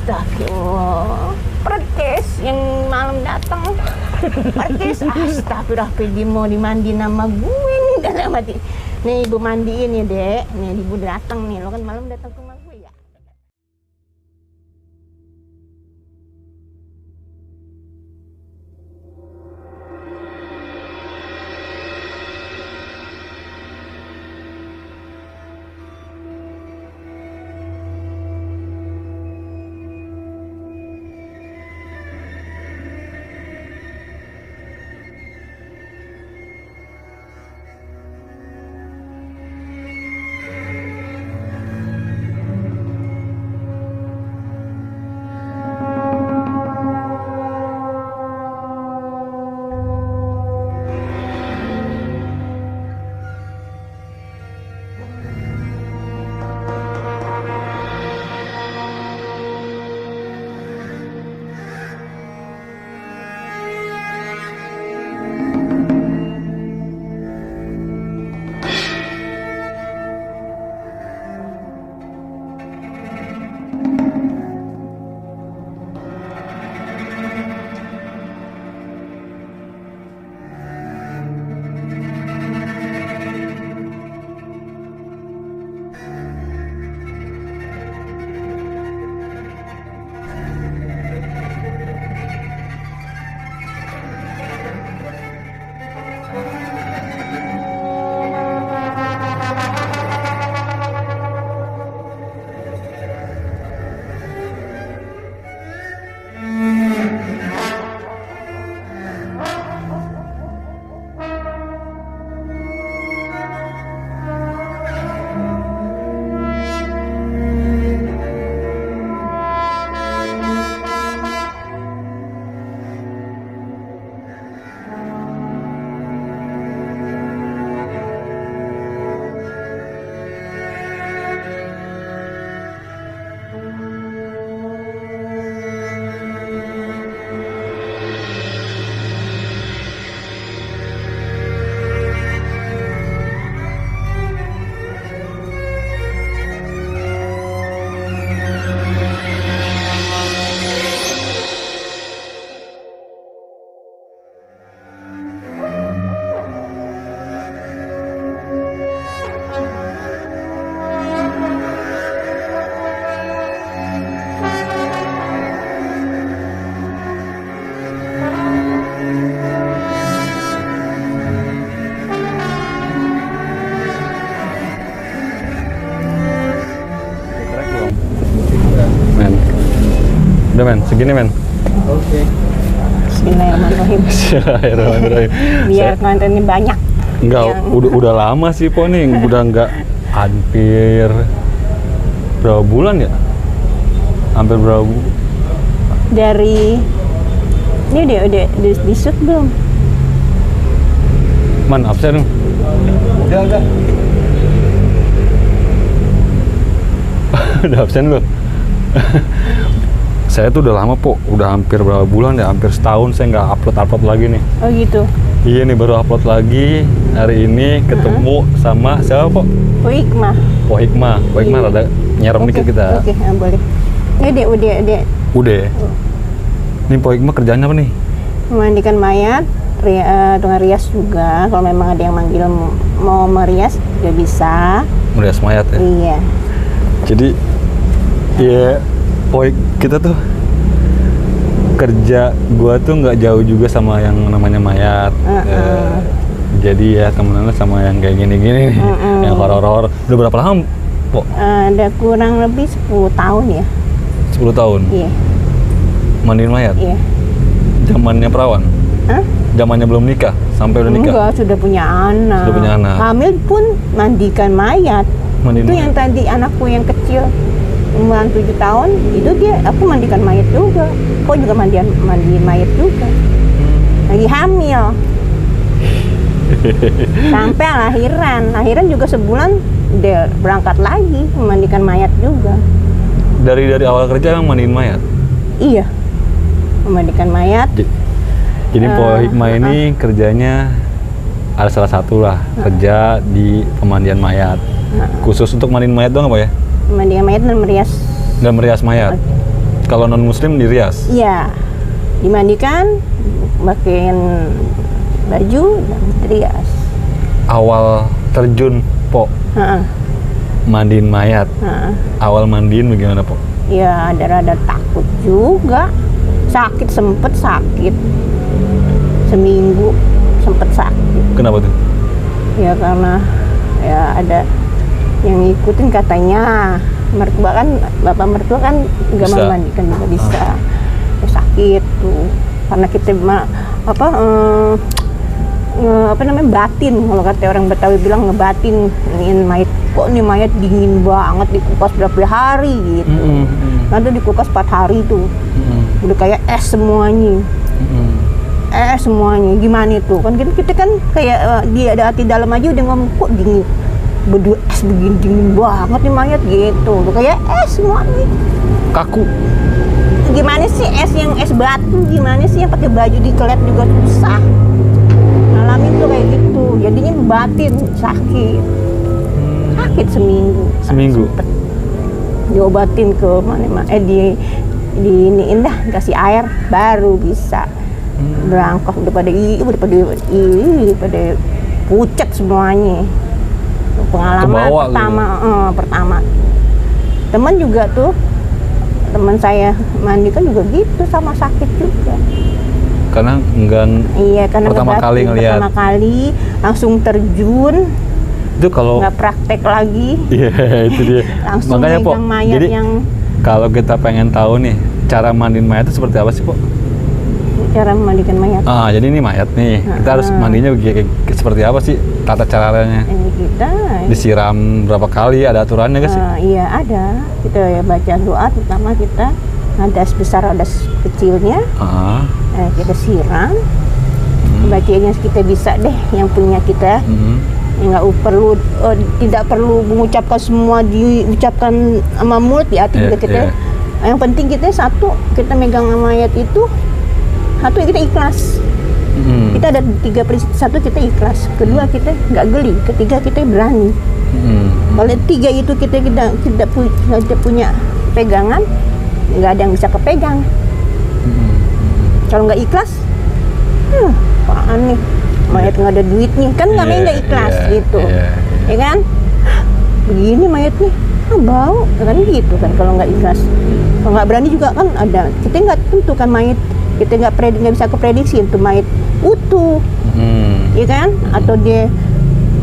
Astagfirullah. Percis yang malam datang. Percis astagfirullah, pergi mau dimandi nama gue nih dalam hati. Nih ibu mandiin ya dek. Nih ibu datang nih, lo kan malam datang ke rumah gue ya. Udah men, segini men. Oke. Bismillahirrahmanirrahim. Bismillahirrahmanirrahim. Biar kontennya banyak. Enggak, udah lama sih Po nih, udah enggak hampir berapa bulan ya? Hampir berapa Dari ini udah di shoot belum? Man, absen. Udah. Udah absen lu. Saya tuh udah lama Po, udah hampir berapa bulan ya, hampir setahun saya nggak upload lagi nih. Oh gitu. Iya nih, baru upload lagi hari ini, ketemu sama siapa Po? Po Hikmah. Po Hikmah rada nyerem dikit kita. Oke, boleh. Udah. Udah. Ini Po Hikmah kerjanya apa nih? Memandikan mayat, dengan rias juga. Kalau memang ada yang manggil mau merias juga bisa. Merias mayat ya? Iya. Jadi, ya kita tuh kerja gua tuh nggak jauh juga sama yang namanya mayat. Jadi ya temenannya sama yang kayak gini-gini nih, yang horor-horor. Udah berapa lama, Po? Ada kurang lebih 10 tahun ya. 10 tahun? Iya. Mandiin mayat? Iya. Zamannya perawan? Hah? Zamannya belum nikah? Sampai udah nikah? Enggak, sudah punya anak. Sudah punya anak. Hamil pun mandikan mayat. Mandiin Itu mayat. yang tadi anakku yang kecil umuran 7 tahun, itu aku mandikan mayat juga. Kok juga mandi mayat juga. Lagi hamil. Sampai lahiran juga sebulan dia berangkat lagi memandikan mayat juga. Dari awal kerja yang mandiin mayat? Iya, memandikan mayat. Jadi Po Hikmah ini kerjanya ada salah satu lah, kerja di pemandian mayat. Khusus untuk mandiin mayat doang apa ya? Memandikan mayat dan merias. Dan merias mayat. Kalau non muslim dirias. Iya, dimandikan, pakaiin baju dan rias. Awal terjun Po Heeh. mandiin mayat. Heeh. Awal mandiin bagaimana Po? Ya ada takut juga, sempet sakit, seminggu sempet sakit. Kenapa tuh? Ya karena ya ada yang ngikutin katanya, bapak mertua kan nggak Bisa. memandikan juga bisa. Ya, sakit tuh karena kita apa namanya batin, kalau kata orang Betawi bilang ngebatin ingin mayat. Kok nih mayat dingin banget di kulkas berapa hari gitu. Nanti di kulkas 4 hari tuh udah kayak es semuanya. Semuanya gimana itu kan kita kan kayak dia ada hati dalam aja udah ngomong kok dingin, berdua es begini dingin banget nih mayat gitu, udah kayak es semuanya. Kaku. Gimana sih es batu, gimana sih yang pakai baju dikelet juga susah. Ngalamin tuh kayak gitu, jadinya batin sakit seminggu. Seminggu. Diobatin ke mana di iniin dah, kasih air baru bisa. Berangkos udah pada pucat semuanya. Pengalaman Kebawa pertama. Teman juga tuh, teman saya mandi kan juga gitu, sama sakit juga. Karena Karena pertama kali ngelihat. Pertama kali langsung terjun. Itu kalau nggak praktek lagi. Iya, itu dia. Langsung Makanya Po, megang mayat jadi yang kalau kita pengen tahu nih cara mandiin mayat itu seperti apa sih Po? cara memandikan mayat. Jadi ini mayat nih, kita harus mandinya seperti apa sih tata caranya? Ini kita Disiram berapa kali, ada aturannya nggak sih? Iya ada. Kita ya baca doa, pertama kita hadas besar hadas kecilnya, kita siram. Bacaannya kita bisa deh yang punya kita. Nggak perlu tidak perlu mengucapkan semua diucapkan sama mulut, di hati juga kita. Yang penting kita satu, kita megang mayat itu satu kita ikhlas. Kita ada 3 prinsip. Satu kita ikhlas, kedua kita nggak geli, ketiga kita berani. Kalau 3 itu kita punya pegangan, nggak ada yang bisa kepegang. Kalau nggak ikhlas, apaan nih, mayat nggak ada duitnya, kan namanya nggak ikhlas gitu, ya kan? Begini mayatnya, bau, kan gitu kan kalau nggak ikhlas. Kalau nggak berani juga kan ada, kita nggak tentu kan mayat, kita nggak bisa keprediksi itu mayat utuh, ya kan? Atau dia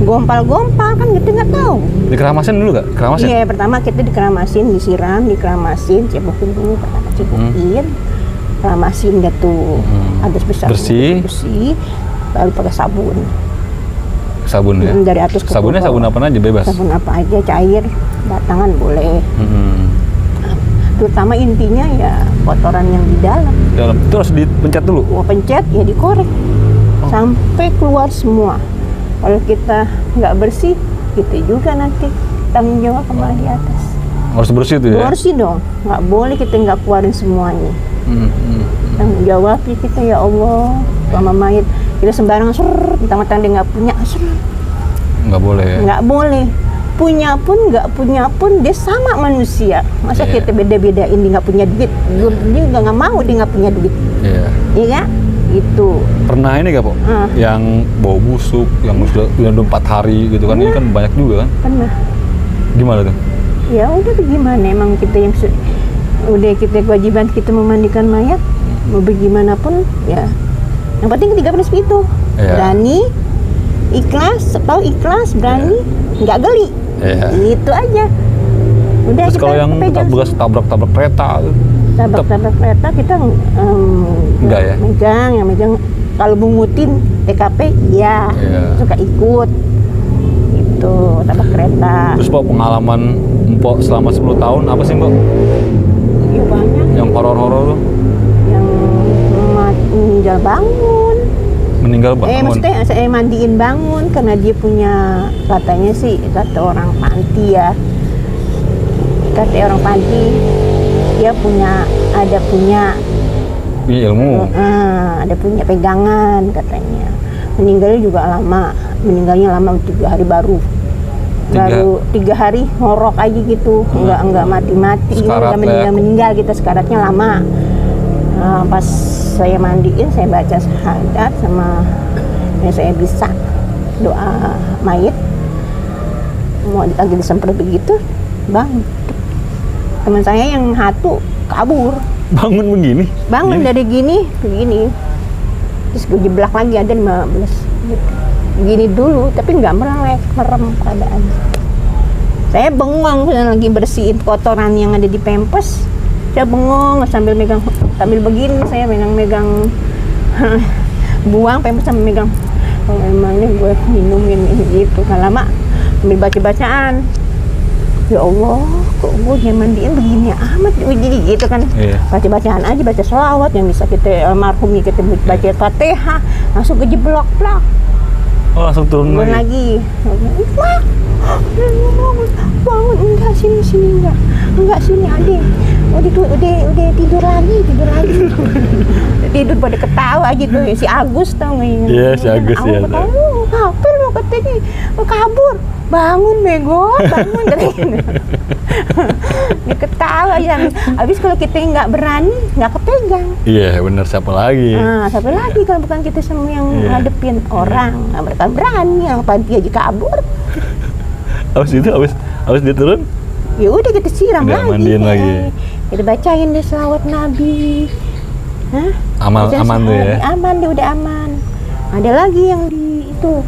gompal-gompal kan kita nggak tahu. Dikeramasin dulu nggak? Keramasin? Iya, pertama kita dikeramasin, disiram, cebukin dulu, pertama cebukin. Keramasin gitu, hadas besar bersih, baru pakai sabun ya? Dari atas ke sabunnya bawah. sabun apa aja bebas? Sabun apa aja, cair, batangan boleh. Terutama intinya ya kotoran yang di dalam itu harus dipencet dulu? Pencet ya, dikorek sampai keluar semua. Kalau kita nggak bersih, kita juga nanti tanggung jawab kembali di atas. Harus bersih tuh ya? Bersih dong, nggak boleh kita nggak keluarin semuanya. Tanggung jawabnya kita, ya Allah, sama mayat kita sembarangan mentang-mentang dia nggak punya, nggak boleh ya? Nggak boleh. Punya pun nggak punya pun dia sama manusia. Masa kita beda-bedain dia nggak punya duit, dia juga nggak mau dia nggak punya duit. Iya kan? Itu pernah ini nggak Po? Yang bau busuk, yang udah 4 hari gitu kan? Ini kan banyak juga kan? Pernah. Gimana tuh? Ya udah bagaimana, emang kita yang udah kita kewajiban kita memandikan mayat, mau bagaimanapun ya. Yang penting 3 prinsip itu. Berani, ikhlas, berani, nggak geli. Itu aja. Udah. Terus kalau yang bekas tabrak-tabrak kereta, tabrak kereta kita enggak ya? Megang. Kalau bungutin TKP, iya. Suka ikut. Itu tabrak kereta. Terus Po, pengalaman Mpok selama 10 tahun apa sih Mpok? Ya banyak. Yang horor-horor tuh? Yang meninggal bangun. Maksudnya saya mandiin bangun karena dia punya, katanya sih, kata orang panti ya. Kata orang panti, dia ada punya ilmu. Ada punya pegangan katanya. Meninggalnya lama 3 hari baru. baru 3 hari ngorok aja gitu, nggak mati-mati, Sekarat nggak meninggal gitu, sekaratnya lama. Nah, pas saya mandiin, saya baca syahadat sama yang saya bisa doa mayit, mau lagi disemprot begitu, bang, teman saya yang satu kabur. Bangun begini? Bangun dari gini ke gini, terus gue jeblak lagi ada 15 gitu. Gini dulu, tapi nggak melek, merem keadaan. Saya bengong, saya lagi bersihin kotoran yang ada di pempes. Saya bengong sambil megang, sambil begini saya megang buang pempes sambil megang. Oh, emangnya gue minumin ini gitu. Kan lama sambil baca-bacaan. Ya Allah, kok gue mandiin begini amat, jadi gitu kan. Baca-bacaan aja, baca sholawat yang bisa kita almarhum, kita baca Fatihah, langsung kejeblok plak. Oh, langsung turun lagi. Wah, bangun, enggak sini enggak sini adik. Udah tidur lagi. Tidur pada ketawa aja tuh si Agus tau nggak? Iya, si Agus ya. Hampir mau katanya kabur. Bangun bego, bangun katanya. Dia ketawa ya. Habis kalau kita nggak berani, nggak kepegang. Iya, benar, siapa lagi? Nah, siapa lagi kalau bukan kita semua yang ngadepin orang. Nah, mereka berani, yang panti aja kabur. Habis dia turun? Ya udah kita siram lagi. Mandiin lagi. Kita bacain deh selawat Nabi. Hah? Aman tuh ya? Aman, dia udah aman. Ada lagi yang di itu,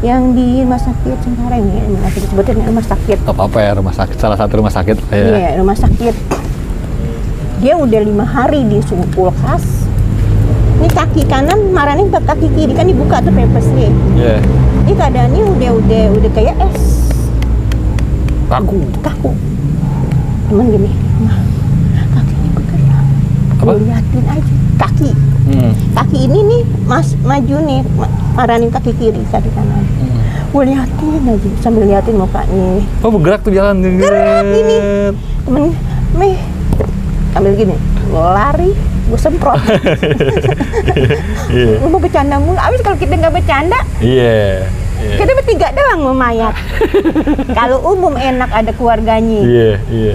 yang di rumah sakit Cengkareng ya, disebutnya rumah sakit. Apa ya, rumah sakit, salah satu rumah sakit ya. Iya, rumah sakit. Dia udah 5 hari di suhu kulkas. Ini kaki kanan maranin ke kaki kiri kan dibuka tuh pempesnya. Iya. Ini keadaannya udah kayak es. Kaku. Cuman gini, mah kakinya bergerak. Apa? Liatin aja kaki. Kaki ini nih maju nih, maranin kaki kiri, kaki kanan. Gue liatin aja sambil liatin mukanya. Oh, bergerak tuh jalan. Gerak ini. Temen, sambil gini, gue lari, gue semprot. Lu mau bercanda mulu, abis kalau kita nggak bercanda. Iya. Kita bertiga doang memayat. Kalau umum enak ada keluarganya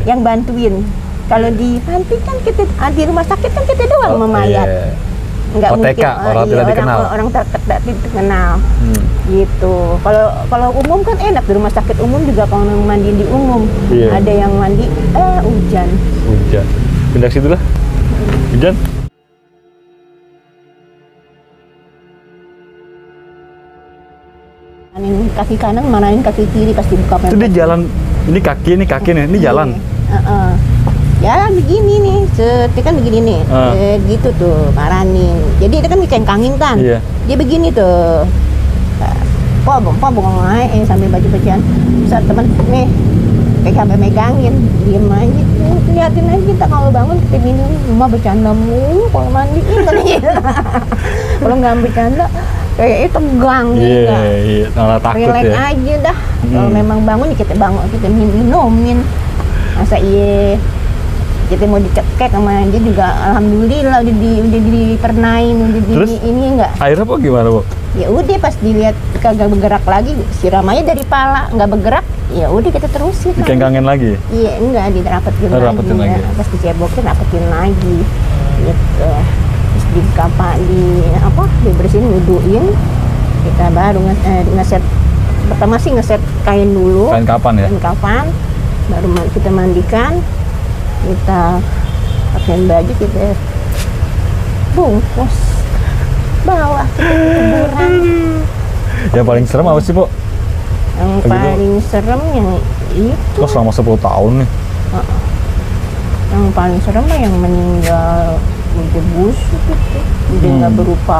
yang bantuin. Kalau di panti kan kita, di rumah sakit kan kita doang memayat. Nggak mungkin orang tidak dikenal. Orang tidak dikenal. Gitu. Kalau umum kan enak, di rumah sakit umum juga kalau mandiin di umum. Ada yang mandi hujan. Pindah situ lah. Hujan. Kaki kanan marahin kaki kiri pasti buka pempes. Itu dia jalan, ini kaki nih, ini jalan. Ya begini nih, kan begini nih, gitu tuh marahin. Jadi itu kan dicengkangin kan, dia begini tuh. Pak bengong aja sambil baju-bajuan. Saat teman nih, kayak sampai megangin, diem aja, liatin aja kita kalau bangun kita minum. Mama bercanda mulu kalau mandiin kan. Kalau nggak bercanda kayak tegang gitu. Malah takut relax ya. Aja dah. Kalau memang bangun kita minumin. Masa kita mau dicekek sama dia juga alhamdulillah udah dipernain, Terus, ini enggak. Airnya apa gimana, Bu? Ya udah pas dilihat kagak bergerak lagi, siram aja dari pala, nggak bergerak. Ya udah kita terusin. Dikengkangin lagi? Iya, enggak dirapetin lagi. Pas dicebokin rapetin lagi. Gitu. Terus dibersihin, wuduin, kita baru ngeset. Pertama sih ngeset kain dulu. Kain kapan, baru kita mandikan, kita pakaiin baju, kita bungkus, bawa ke kuburan. Yang paling serem apa sih, Bu? Yang paling serem yang itu. Kok selama 10 tahun nih? Yang paling serem mah yang meninggal udah busuk gitu. Udah nggak berupa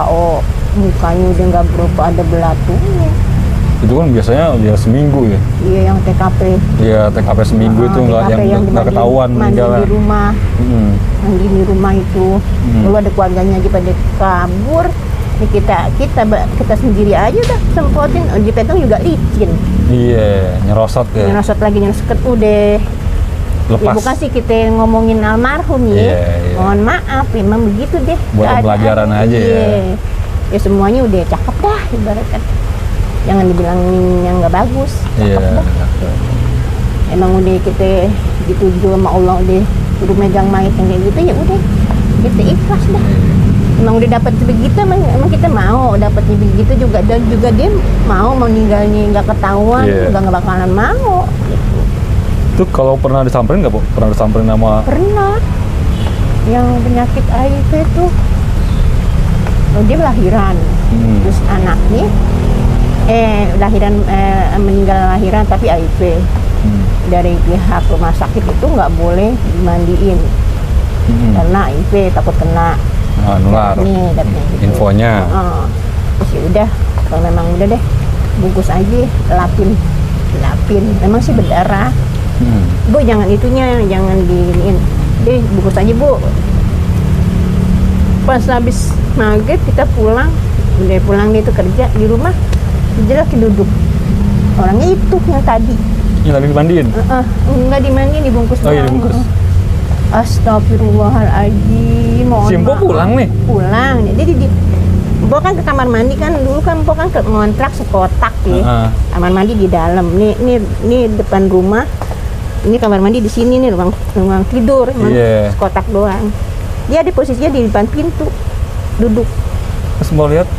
mukanya udah nggak berupa ada belatunya. Itu kan biasanya dia seminggu ya? Iya, yang TKP. Iya, TKP seminggu itu nggak ketahuan meninggalnya. Mandi di rumah. Mandi di rumah itu. Lalu ada keluarganya aja pada kabur. Ini kita sendiri aja dah semprotin. Di petang juga licin. Iya, nyerosot ya. Nyerosot udah. Lepas. Ya bukan sih kita ngomongin almarhum ya. Mohon maaf, memang begitu deh. Buat pembelajaran aja ya. Ya semuanya udah cakep dah ibaratkan. jangan dibilang yang nggak bagus. Iya. Emang udah kita dituju sama Allah, udah suruh megang mayat yang kayak gitu, ya udah kita ikhlas dah. Emang udah dapat begitu, emang kita mau dapatnya begitu juga, dan juga dia mau meninggalnya nggak ketahuan, juga nggak bakalan mau. Gitu. Itu kalau pernah disamperin nggak, Bu? Pernah disamperin sama? Pernah. Yang penyakit HIV itu, dia lahiran, terus anaknya meninggal lahiran tapi HIV. Dari pihak rumah sakit itu nggak boleh dimandiin karena HIV, takut kena nular. Nih, gitu. Infonya. Terus ya udah, kalau memang udah deh, bungkus aja, lapin. Memang sih berdarah. Bu, jangan itunya, jangan diinin. Deh, bungkus aja, Bu. Pas habis maghrib kita pulang, udah pulang dia itu kerja di rumah, dia lagi duduk. Orangnya itu yang tadi. Yang tadi dimandiin? Enggak dimandiin, dibungkus. Oh iya, dibungkus. Astagfirullahaladzim. Si Mpok pulang nih? Pulang. Jadi Mpok kan ke kamar mandi kan, dulu kan Mpok kan ngontrak sekotak ya. Kamar mandi di dalam. Nih depan rumah. Ini kamar mandi di sini nih, ruang tidur. Sekotak doang. Dia di posisinya di depan pintu, duduk. Pas Mpok lihat?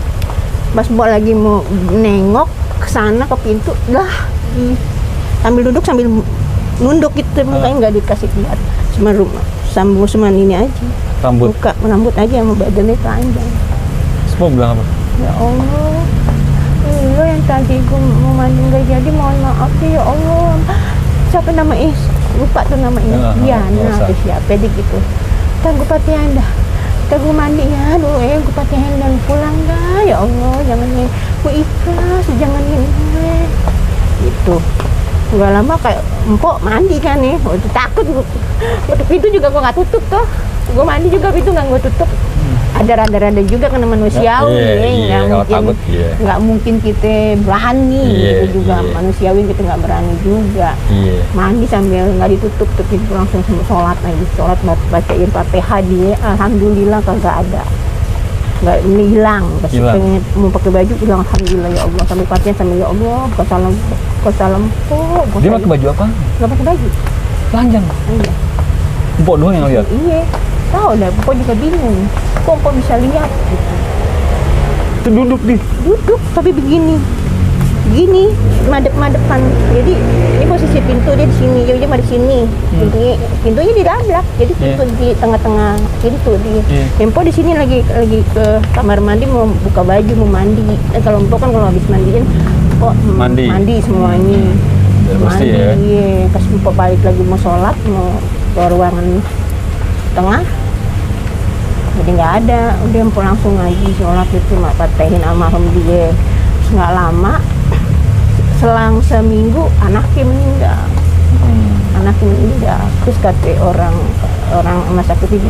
Pas Mpok lagi mau nengok ke sana ke pintu, sambil duduk sambil nunduk gitu, mukanya nggak dikasih lihat, cuma ini aja, rambut aja sama badannya telanjang. Semua bilang apa? Ya Allah, lo yang tadi gue mau mandi nggak jadi, mohon maaf ya Allah. Siapa nama lupa tuh namanya, Diana atau siapa deh gitu. Kita gue patihan dah, kita gue mandi ya dulu, gue patihan dan pulang dah, ya Allah, jangan nih, gue ikhlas, jangan ini gitu. Gak lama kayak Mpok mandi kan nih, waktu takut pintu juga gue nggak tutup tuh, gue mandi juga pintu nggak gue tutup. Ada rada-rada juga karena manusiawi, nggak mungkin kita berani, kita juga manusiawi, kita nggak berani juga. Mandi sambil nggak ditutup tuh pintu, langsung sholat lagi, sholat bacain Fatihah dia, alhamdulillah kagak ada. Nggak hilang, pas pengen mau pakai baju bilang alhamdulillah ya Allah, sambil Fatihah sambil ya Allah, salam Mpok. Dia pakai baju apa? Nggak pakai baju, telanjang. Iya. Mpok doang yang lihat? Iya, tahu dah, Mpok juga bingung, kok Mpok bisa lihat gitu. Itu duduk Tapi begini, madep-madepan. Jadi ini posisi pintu dia di sini, dia mah di sini. Pintunya didablak, jadi pintu di tengah-tengah pintu dia. Mpok di sini lagi ke kamar mandi mau buka baju, mau mandi. Kalau Mpok kan kalau habis mandiin, Mpok mandi semuanya. Mandi ya. Iya, pas Mpok balik lagi mau sholat, mau ke ruangan tengah, jadi nggak ada. Udah Mpok langsung ngaji sholat itu, mak Fatihin almarhum dia. Terus nggak lama, selang seminggu anaknya meninggal. Terus kata orang rumah sakit itu,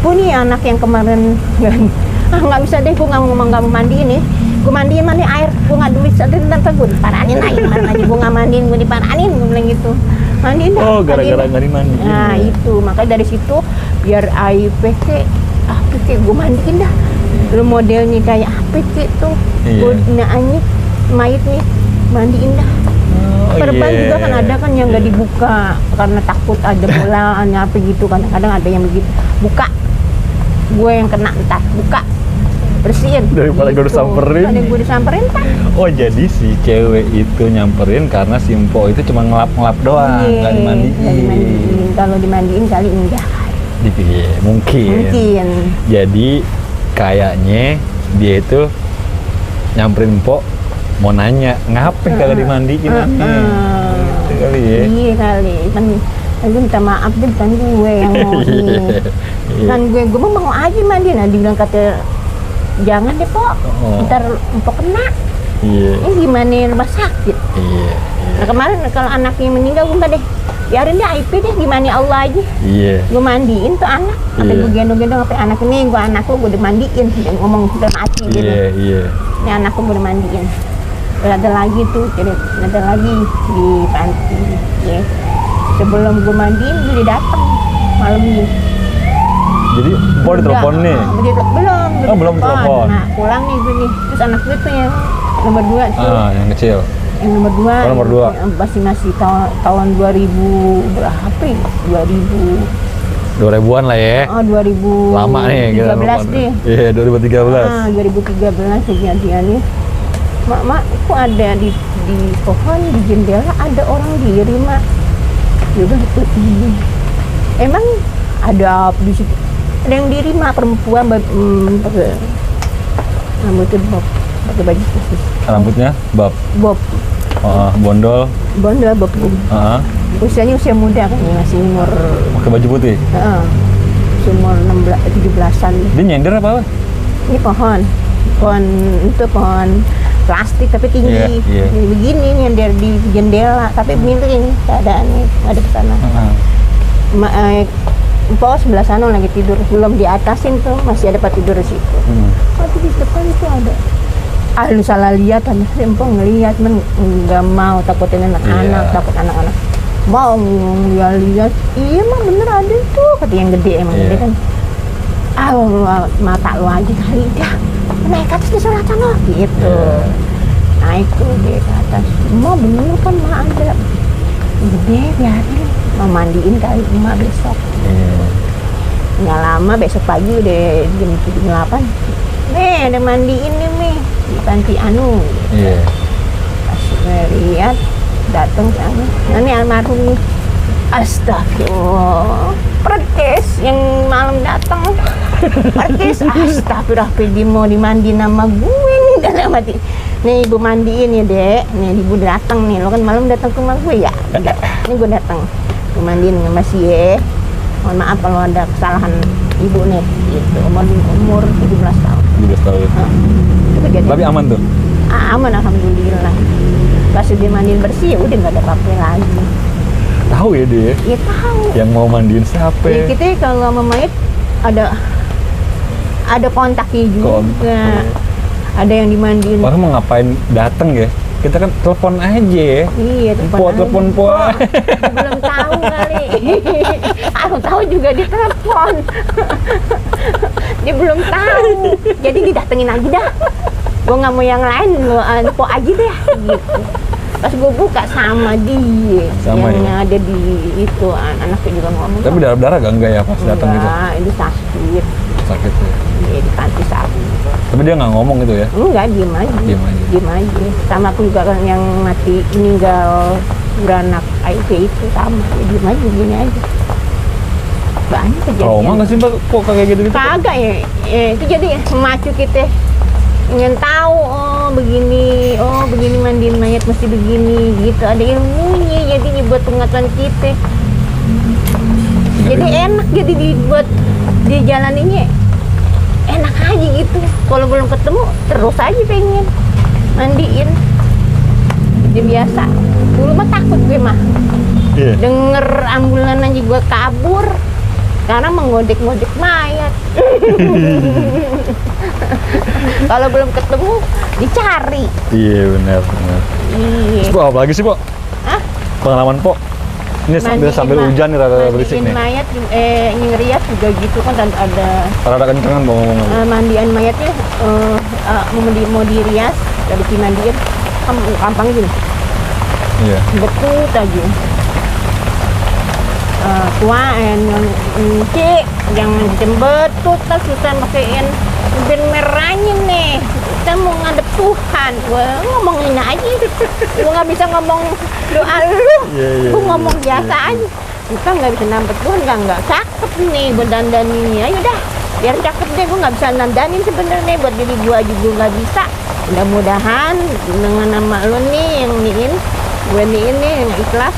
Bu nih anak yang kemarin nggak bisa deh, gue nggak mau mandiin nih, gue mandiin mana air, gue nggak duit, nanti gue diparanin aja, mana aja gue nggak mandiin, gue diparanin, gue bilang gitu, mandiin dah. Gara-gara nggak dimandiin. Nah itu makanya dari situ biar AIPK gue mandiin dah. Lu modelnya kayak APK tuh, gue anyik mayit nih, mandiin dah. Perban juga kan ada kan yang nggak dibuka karena takut ada bola apa gitu, kadang-kadang ada yang begitu, buka, gue yang kena entar buka, bersihin daripada gitu. gue disamperin kan. Oh jadi si cewek itu nyamperin karena si Mpok itu cuma ngelap-ngelap doang, nggak dimandiin. Kalau dimandiin kali enggak. Mungkin. Jadi kayaknya dia itu nyamperin Mpok mau nanya ngapain kagak dimandiin gitu kali ya. Iya kali, kan gue minta maaf deh, bukan gue yang mau ini. Kan gue mau aja mandi, nah dibilang kata jangan deh Pok, ntar Mpok kena. Ini gimana rumah sakit. Nah kemarin kalau anaknya meninggal gue deh, biarin deh IP deh, gimana Allah aja. Gue mandiin tuh anak, sampai gue gendong-gendong sampai anak ini, anak lu gue udah mandiin, dia ngomong udah mati gitu. Ini anak lu gue udah mandiin. Ada lagi tuh, ada lagi di panti. Sebelum gue mandiin, gue datang malam ini. Jadi Mpok ditelepon nih? Belum belum ditelepon. Nah pulang nih gue nih, terus anak gue tuh yang nomor 2 tuh. Yang kecil. Yang nomor 2. Oh, nomor 2. Masih tahun 2000 berapa ya? 2000-an lah ya. Oh, 2000. Lama nih kita. 13 deh. Iya, 2013. 2013 kejadiannya. Mak, kok ada di pohon, di jendela ada orang diri, Mak. Juga ini. Emang ada di situ? Ada yang diri, Mak, perempuan pakai rambutnya bob, pakai baju khusus. Rambutnya bob. Bondol. Bob. Usianya usia muda kan, masih umur. Pakai baju putih. Umur 17-an. Dia nyender apa? Ini pohon itu pohon plastik tapi tinggi. Iya. Begini nyender di jendela, tapi miring keadaannya ada ke sana. Pos sebelah sana lagi tidur, belum di atasin tuh, masih ada tempat tidur di situ. Tapi di depan itu ada. Lu salah lihat, empong ngelihat, nggak mau, takutin anak-anak, takut anak-anak. Mau lihat, iya mah bener ada tuh, kata yang gede emang gede kan. Mata lu aja kali dah, naik ke atas di sholat sana, gitu. Naik tuh dia ke atas, mau bener kan mah ada. Gede biarin, mau mandiin kali emak besok. Nggak lama besok pagi udah jam 7-8. Ada mandiin nih Mi di panti anu. Pas lihat datang sana. Nah ini almarhum nih. Astagfirullah. Perkis yang malam datang. Perkis astagfirullah, mau dimandi nama gue nih dalam hati. Nih ibu mandiin ya Dek. Nih ibu datang nih. Lo kan malam datang ke rumah gue ya. Ini gue datang. Gue mandiin sama si Ye. Mohon maaf kalau ada kesalahan ibu nih. Gitu. Umur 17 tahun. 17 tahun. Tapi aman tuh? Aman alhamdulillah. Pas dia mandiin bersih ya udah nggak ada apa-apa lagi. Tahu ya dia? Iya tahu. Yang mau mandiin siapa? Ya, kita kalau sama mayat ada kontaknya juga. Ada yang dimandiin. Orang mau ngapain dateng ya? Kita kan telepon aja ya. Iya, telepon. Belum tahu kali. Aku tahu juga di telepon. Dia belum tahu. Jadi didatengin aja dah. Gue nggak mau yang lain, po aja deh. Gitu. Pas gue buka sama dia, yang ada di itu anaknya juga ngomong. Tapi darah enggak ya pas datang gitu? Enggak, itu sakit. Sakit ya? Iya, di panti sakit. Tapi dia nggak ngomong gitu ya? Enggak, diem aja. Sama aku juga kan yang mati meninggal beranak HIV itu sama, ya, diem aja gini aja. Banyak kejadian. Trauma nggak sih Mbak kok kayak gitu-gitu? Kagak ya, itu jadi memacu kita ingin tahu, begini mandiin mayat mesti begini gitu, ada ilmunya jadi buat pengetahuan kita. Jadi enak jadi dibuat dijalaninnya enak aja gitu. Kalau belum ketemu terus aja pengen mandiin. Jadi biasa. Dulu mah takut gue mah. Denger ambulan aja gue kabur karena mengodek-ngodek mayat. Kalau belum ketemu dicari. Iya benar. Iya. Terus apa lagi sih Po? Pengalaman Po? Ini sambil hujan nih rada berisik nih. Mayat, ngeriat juga gitu kan ada. Rada kencengan ngomong. Mandian mayatnya mau dirias dari dimandiin, gampang gini. Iya. Betut aja. Tua cik yang jembetut kan susah pakein ben merahnya nih. Kita mau ngadep Tuhan, gue ngomongin aja. Lu nggak bisa ngomong doa lu, gue ngomong biasa aja. Kita nggak bisa nampet Tuhan, nggak cakep nih gue dandaninnya. Ayo dah, biar cakep deh. Gue nggak bisa dandanin sebenarnya buat diri gue aja gue nggak bisa. Mudah-mudahan dengan nama lu nih yang niin, gue niin nih yang ikhlas,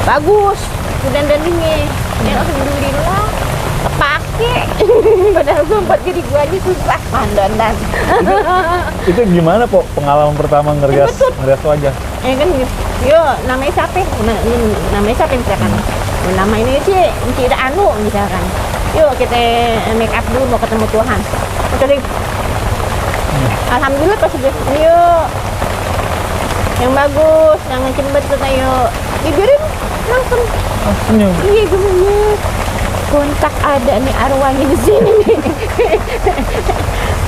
bagus. Dandaninnya, ya alhamdulillah pakai. Padahal sempat jadi gua aja susah dandan. Itu gimana Po pengalaman pertama ngerias wajah? Kan yo namanya siapa? Namanya siapa misalkan? Nama ini sih Cik Anu misalkan. Yuk kita make up dulu mau ketemu Tuhan. Jadi alhamdulillah pas yuk yang bagus, yang cembet tuh yuk dibiarin langsung. Senyum. Iya gue kontak ada nih arwahnya di sini nih.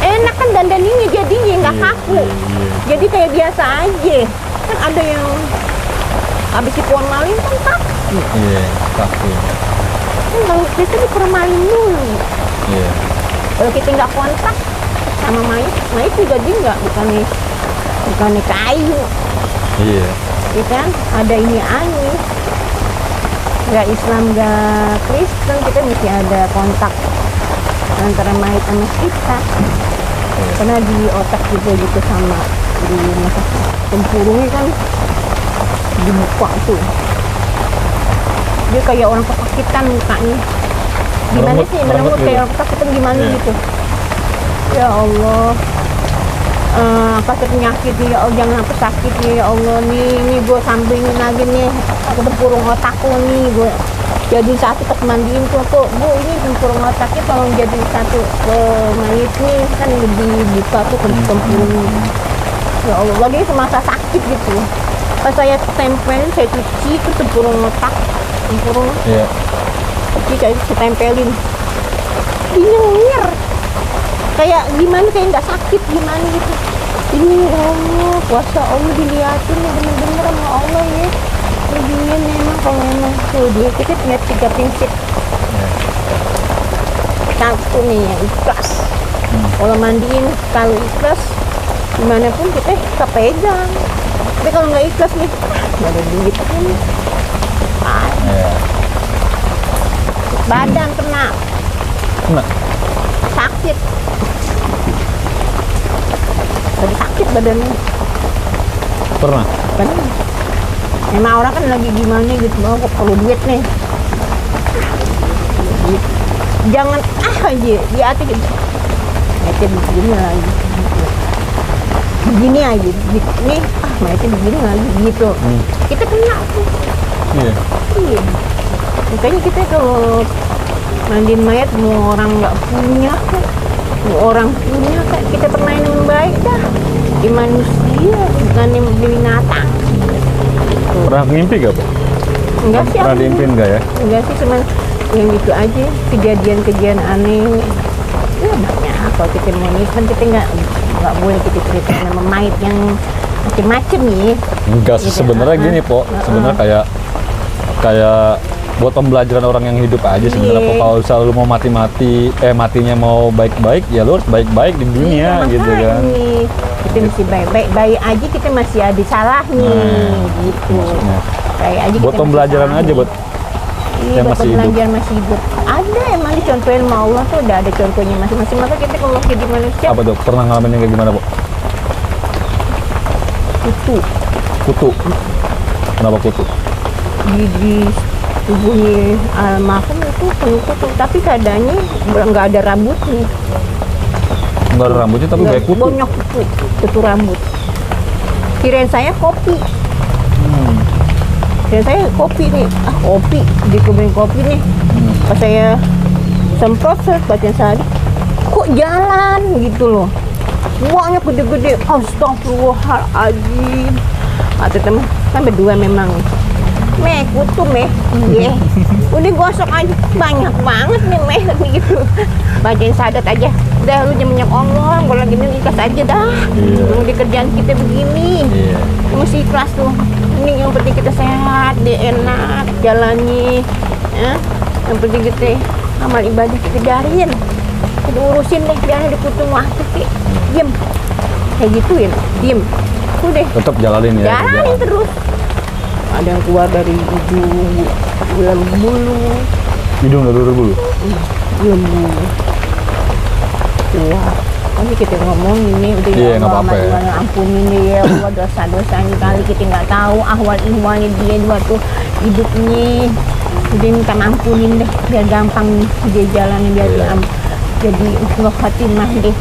enak kan dandaninnya jadinya nggak kaku. Jadi kayak biasa aja. Kan ada yang habis di formalin kan kaku. Iya, kaku. Kan kalau kita di formalin dulu. Iya. Kalau kita nggak kontak sama mayat juga dia nggak, bukannya kayu. Iya. Ya kan ada ini aneh. Nggak Islam nggak Kristen, kita mesti ada kontak antara mayat sama kita. Karena di otak juga gitu sama di masa tempurungnya kan dibuka tuh. Dia kayak orang kesakitan mukanya. Gimana sih merengut kayak orang kesakitan gimana gitu. Ya Allah. Kasih penyakit ya Allah, jangan sampai sakit ya Allah nih gue sambingin lagi nih aku tempurung otakku nih gue jadi satu pas mandiin tuh aku bu ini tempurung otaknya tolong jadi satu ke mayat nih kan lebih buka tuh tempurung ya Allah lagi semasa sakit gitu pas saya tempelin saya cuci itu tempurung otak tempurung cuci saya tempelin nyengir kayak gimana kayak nggak sakit gimana gitu ini Allah kuasa Allah dilihatin ya bener-bener sama Allah ya begini memang kalau memang tuh dia kita punya 3 prinsip satu nih yang ikhlas kalau mandiin kalau ikhlas dimanapun kita kepegang tapi kalau nggak ikhlas nih nggak ada duit nih badan kena sakit jadi sakit badannya pernah emang orang kan lagi gimana gitu mau perlu duit nih jangan aja di hati gitu begini lagi begini aja nih mereka begini lagi gitu kita kena tuh iya makanya kita kalau mandiin mayat mau orang nggak punya orang punya kan kita permain yang baik dah di manusia bukan yang binatang. Pernah ngimpi gak, Pak? Enggak sih. Pernah diimpin gak ya? Enggak sih, cuman yang gitu aja kejadian-kejadian aneh ya banyak. Kalau kita mau kan kita nggak boleh kita ceritain sama mayat yang macem-macem nih. Enggak sih, sebenarnya gini Po, sebenarnya kayak buat pembelajaran orang yang hidup aja sebenarnya. Kalau selalu mau matinya mau baik-baik ya lu harus baik-baik di dunia gitu kan. Kita mesti baik-baik aja kita masih ada salah nih gitu. Kayak aja buat pembelajaran aja buat yang masih hidup. Masih hidup. Ada emang dicontohin sama Allah tuh udah ada contohnya masing-masing. Maka kita kalau jadi manusia. Apa tuh? Pernah ngalamin yang kayak gimana, Bu? Kutu. Kenapa kutu? Di tubuhnya almarhum itu penuh kutu, tapi keadaannya nggak ada rambutnya. Nggak ada rambutnya tapi kayak kutu? Banyak kutu rambut. Kirain saya kopi. Kirain saya kopi nih. Kopi, di kebun kopi nih. Pas saya semprot, baca sehari, kok jalan gitu loh. Banyak gede-gede. Astagfirullahaladzim. Atau teman, kan berdua memang. Kutu iya. Udah gosok aja banyak banget nih gitu. Bacain syahadat aja. Udah lu banyak Allah, kalau lagi ini ikhlas aja dah. Di kerjaan kita begini. Mesti ikhlas tuh. Ini yang penting kita sehat, dia enak jalannya. Yang penting kita amal ibadah kita jariin. Kita urusin deh, jangan dikutung waktu sih. Diem. Kayak gituin, diem. Udah. Tetap jalanin ya. Jalanin terus. Ada yang keluar dari hidung, dalam bulu. Hidung dari bulu? Dalam bulu. Wah, tapi kita ngomong ini udah ya Allah, ampuni nih ya Allah dosa-dosanya kali kita nggak tahu ahwal-ihwalnya dia waktu hidupnya. Udah minta ampunin deh, biar gampang dia jalannya biar jadi khatimah deh.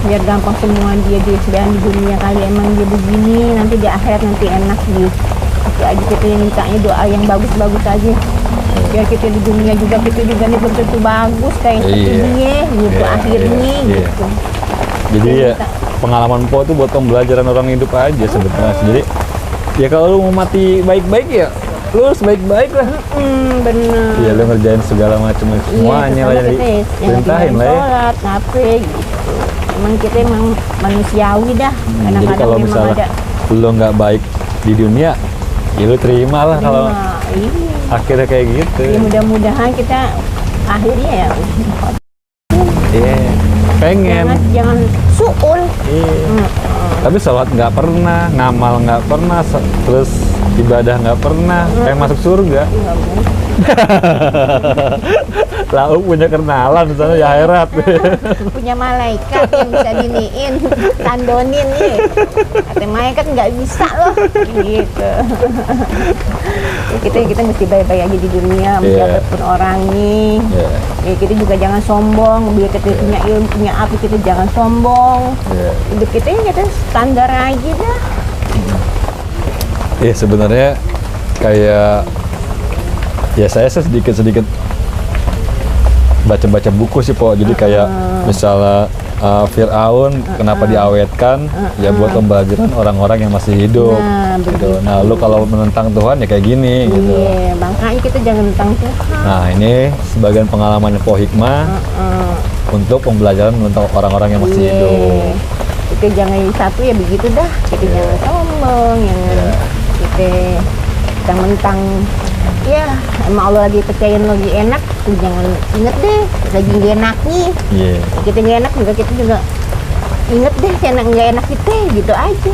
Biar gampang semua dia di dunia kali emang dia begini, nanti di akhirat nanti enak gitu. Itu aja kita mintanya doa yang bagus-bagus aja biar kita di dunia juga kita juga nih belum tentu bagus kayak dia gitu akhirnya gitu. Jadi ya pengalaman Po itu buat pembelajaran orang hidup aja sebetulnya. Jadi ya kalau lu mau mati baik-baik ya lu harus baik-baik lah. Bener. Iya lu ngerjain segala macam semuanya lah yang diperintahin lah ya. Sholat, ngapain gitu. emang kita emang manusiawi dah. Jadi Kadang-kadang kalau memang misalnya ada lo nggak baik di dunia, ya lo terima lah kalau iya. akhirnya kayak gitu. Ya mudah-mudahan kita akhirnya ya Iya, pengen. jangan suul. Iya. Tapi sholat nggak pernah, ngamal nggak pernah, terus ibadah nggak pernah, pengen masuk surga. Nggak boleh. Lalu punya kenalan misalnya ya akhirat. Punya malaikat yang bisa diniin, tandonin nih. Kata malaikat nggak bisa loh, gitu. kita mesti baik-baik aja di dunia, mesti Iya. apapun orang nih. Iya. Ya, kita juga jangan sombong, biar kita punya ilmu, punya apa, kita jangan sombong. Iya. Hidup kita ya kita standar aja dah. Iya sebenarnya kayak ya saya sedikit baca-baca buku sih po. Jadi kayak misalnya Fir'aun kenapa diawetkan ya buat pembelajaran orang-orang yang masih hidup. Nah, Gitu. begitu. Nah lu kalau menentang Tuhan ya kayak gini gitu. Iya, makanya kita jangan tentang Tuhan. Nah ini sebagian pengalaman Po Hikmah untuk pembelajaran tentang orang-orang yang masih Iya. hidup. Kita jangan satu ya begitu dah. Kita jangan sombong, jangan kita mentang ya emang Allah lagi percayain lagi enak, tuh jangan inget deh lagi nggak enak nih. Iya. Kita nggak enak juga kita juga inget deh enak nggak enak kita gitu aja.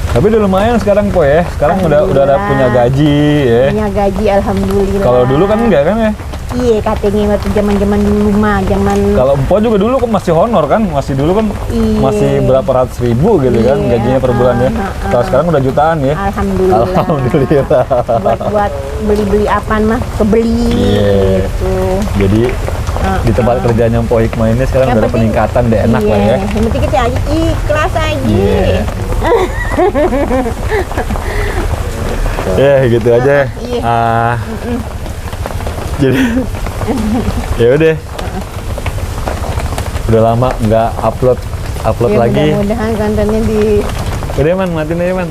Tapi udah lumayan sekarang Po ya. Sekarang udah ada Alhamdulillah. punya gaji ya. Punya gaji alhamdulillah. Kalau dulu kan enggak kan ya? Iya katanya waktu zaman dulu mah zaman Kalau Empo juga dulu kan masih honor kan, masih dulu kan Iya. masih berapa ratus ribu gitu kan Iya, gajinya per bulan ya. Kalau sekarang udah jutaan ya. alhamdulillah. Alhamdulillah. buat beli apaan mah kebeli Iya. gitu. Jadi di tempat kerjanya Empo Hikmah ini sekarang Yang udah ada penting- peningkatan deh enak iya, lah ya. yang penting kita aja ikhlas aja. Iya. Ya gitu aja. Iya. Jadi ya udah. Udah lama nggak upload Ya, lagi. mudah-mudahan kontennya di Udah man, matiin aja man.